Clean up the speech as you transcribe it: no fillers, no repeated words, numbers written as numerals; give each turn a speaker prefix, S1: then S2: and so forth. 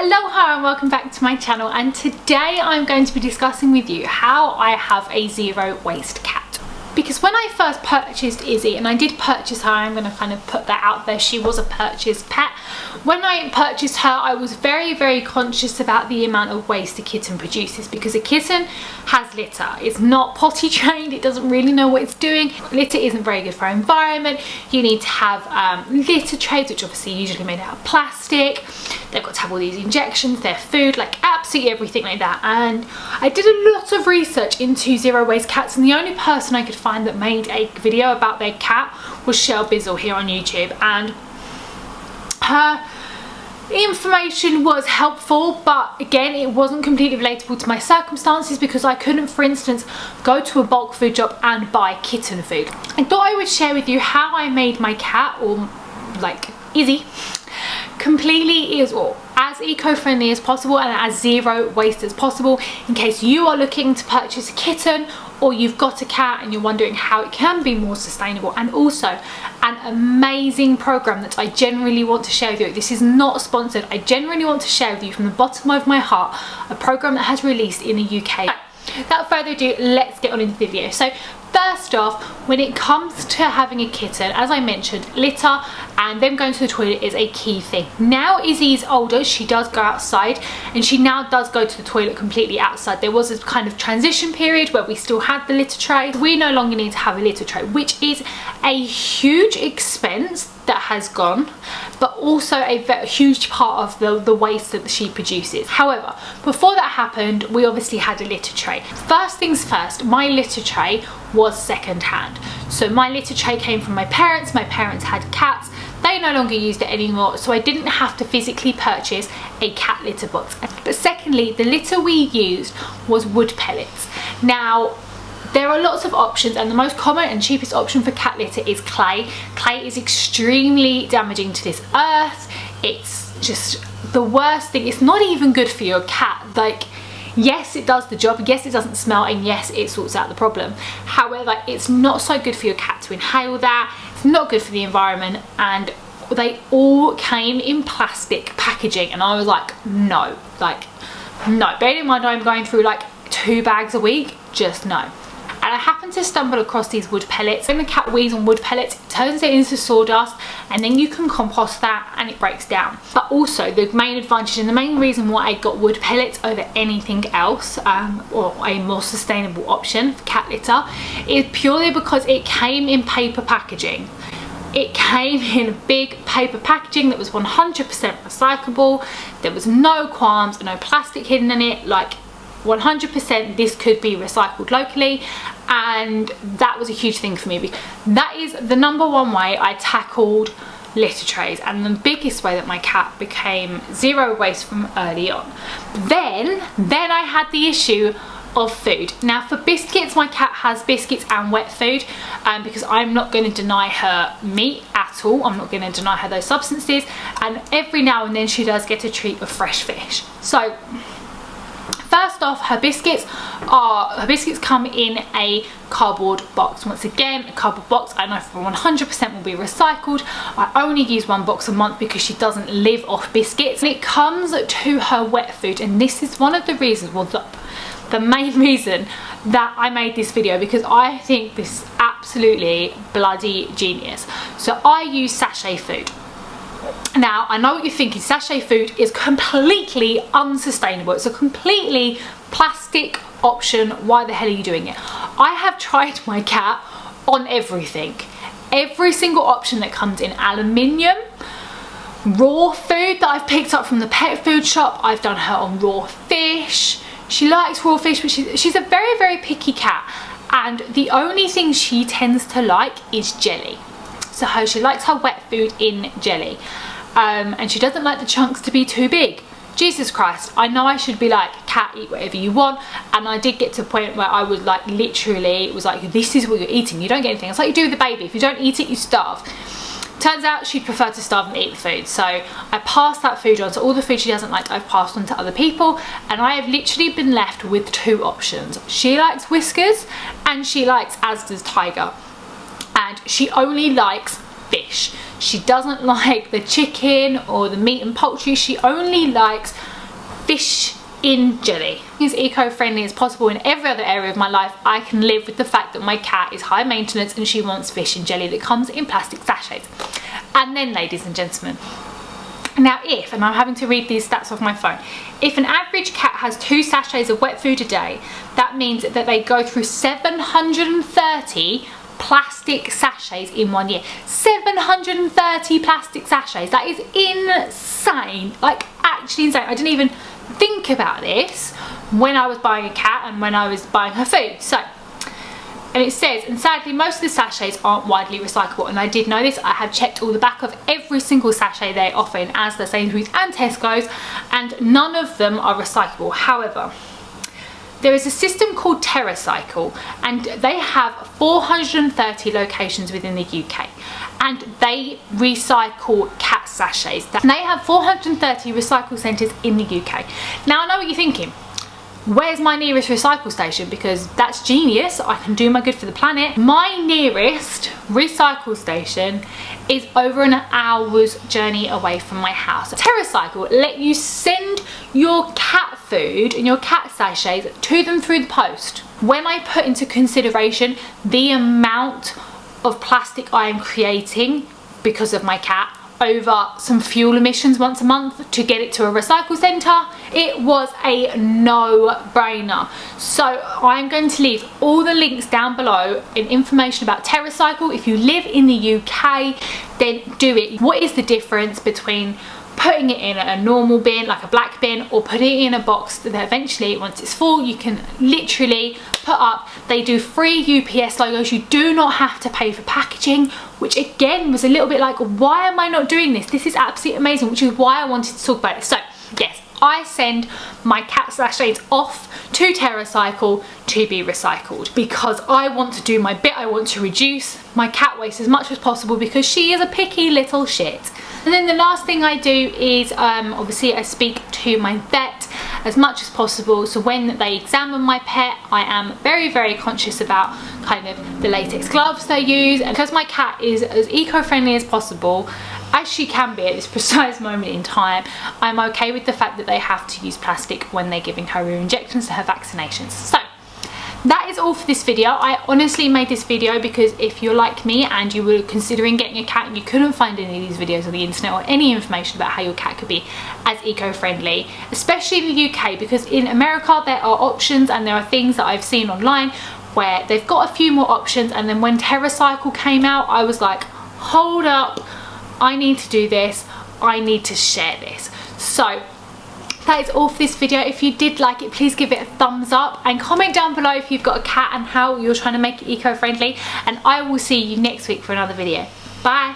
S1: Hello, hi and welcome back to my channel, and today I'm going to be discussing with you how I have a zero waste cat. Because when I first purchased Izzy, and I did purchase her, I'm going to kind of put that out there, she was a purchased pet. When I purchased her, I was very conscious about the amount of waste a kitten produces, because a kitten has litter. It's not potty trained, it doesn't really know what it's doing. Litter isn't very good for our environment. You need to have litter trays, which obviously are usually made out of plastic. They've got to have all these injections, their food, like absolutely everything like that. And I did a lot of research into zero waste cats, and the only person I could find that made a video about their cat was Shell Bizzle here on YouTube, and her information was helpful, but again it wasn't completely relatable to my circumstances, because I couldn't, for instance, go to a bulk food shop and buy kitten food. I thought I would share with you how I made my cat, or like Izzy, completely as eco-friendly as possible and as zero waste as possible, in case you are looking to purchase a kitten or you've got a cat and you're wondering how it can be more sustainable. And also an amazing program that I genuinely want to share with you. This is not sponsored. I genuinely want to share with you from the bottom of my heart a program that has released in the UK. Without further ado, let's get on into the video. So first off, when it comes to having a kitten, as I mentioned, litter and them going to the toilet is a key thing. Now Izzy's older, she does go outside, and she now does go to the toilet completely outside. There was a kind of transition period where we still had the litter tray. We no longer need to have a litter tray, which is a huge expense that has gone, but also a very huge part of the waste that she produces. However, before that happened, we obviously had a litter tray. First things first, my litter tray was second hand. So my litter tray came from my parents. My parents had cats. They no longer used it anymore, so I didn't have to physically purchase a cat litter box. But secondly, the litter we used was wood pellets. Now, there are lots of options, and the most common and cheapest option for cat litter is clay. Clay is extremely damaging to this earth. It's just the worst thing. It's not even good for your cat. Like, yes, it does the job, yes, it doesn't smell, and yes, it sorts out the problem. However, it's not so good for your cat to inhale that. It's not good for the environment, and they all came in plastic packaging, and I was like, no. Bearing in mind I'm going through like 2 bags a week, just no. And I happened to stumble across these wood pellets. When the cat wheezes on wood pellets, it turns it into sawdust, and then you can compost that and it breaks down. But also the main advantage and the main reason why I got wood pellets over anything else, or a more sustainable option for cat litter, is purely because it came in paper packaging. It came in big paper packaging that was 100% recyclable. There was no qualms, no plastic hidden in it. Like, 100% this could be recycled locally, and that was a huge thing for me. That is the #1 way I tackled litter trays, and the biggest way that my cat became zero waste from early on. Then I had the issue of food. Now for biscuits, my cat has biscuits and wet food, because I'm not going to deny her meat at all. I'm not going to deny her those substances, and every now and then she does get a treat of fresh fish. So first off, her biscuits come in a cardboard box. Once again, a cardboard box I know for 100% will be recycled. I only use 1 box a month because she doesn't live off biscuits. And it comes to her wet food, and this is one of the reasons, well, the main reason that I made this video, because I think this is absolutely bloody genius. So I use sachet food. Now, I know what you're thinking, sachet food is completely unsustainable. It's a completely plastic option. Why the hell are you doing it? I have tried my cat on everything. Every single option that comes in aluminium, raw food that I've picked up from the pet food shop. I've done her on raw fish. She likes raw fish, but she's a very picky cat. And the only thing she tends to like is jelly. So she likes her wet food in jelly, and she doesn't like the chunks to be too big. Jesus Christ, I know I should be like, cat, eat whatever you want, and I did get to a point where I was like, literally, it was like, this is what you're eating, you don't get anything. It's like you do with the baby, if you don't eat it, you starve. Turns out she'd prefer to starve than eat the food, so I passed that food on. So all the food she doesn't like, I've passed on to other people, and I have literally been left with 2 options. She likes Whiskers, and she likes, as does Tiger. And she only likes fish. She doesn't like the chicken or the meat and poultry. She only likes fish in jelly. As eco-friendly as possible in every other area of my life, I can live with the fact that my cat is high maintenance and she wants fish in jelly that comes in plastic sachets. And then, ladies and gentlemen, now if, and I'm having to read these stats off my phone, if an average cat has 2 sachets of wet food a day, that means that they go through 730 plastic sachets in 1 year. 730 plastic sachets. That is insane. Like, actually insane. I didn't even think about this when I was buying a cat and when I was buying her food. So, and it says, and sadly most of the sachets aren't widely recyclable, and I did know this. I have checked all the back of every single sachet they offer in Asda, Sainsbury's and Tesco's, and none of them are recyclable. However, there is a system called Terracycle, and they have 430 locations within the UK, and they recycle cat sachets. They have 430 recycle centres in the UK. Now I know what you're thinking, where's my nearest recycle station? Because that's genius, I can do my good for the planet. My nearest recycle station is over an hour's journey away from my house. Terracycle let you send your cat food and your cat sachets to them through the post. When I put into consideration the amount of plastic I am creating because of my cat over some fuel emissions once a month to get it to a recycle centre, it was a no-brainer. So I'm going to leave all the links down below in information about Terracycle. If you live in the UK, then do it. What is the difference between putting it in a normal bin, like a black bin, or putting it in a box that eventually, once it's full, you can literally put up? They do free UPS logos. You do not have to pay for packaging, which again was a little bit like, why am I not doing this? This is absolutely amazing, which is why I wanted to talk about it. So yes, I send my cat sachets off to Terracycle to be recycled because I want to do my bit. I want to reduce my cat waste as much as possible because she is a picky little shit. And then the last thing I do is obviously I speak to my vet as much as possible. So when they examine my pet, I am very, very conscious about kind of the latex gloves they use. And because my cat is as eco-friendly as possible, as she can be at this precise moment in time, I'm okay with the fact that they have to use plastic when they're giving her injections to her vaccinations. So that is all for this video. I honestly made this video because if you're like me and you were considering getting a cat and you couldn't find any of these videos on the internet or any information about how your cat could be as eco-friendly, especially in the UK, because in America there are options and there are things that I've seen online where they've got a few more options, and then when Terracycle came out I was like, hold up, I need to do this, I need to share this. So that is all for this video. If you did like it, please give it a thumbs up and comment down below if you've got a cat and how you're trying to make it eco-friendly, and I will see you next week for another video. Bye.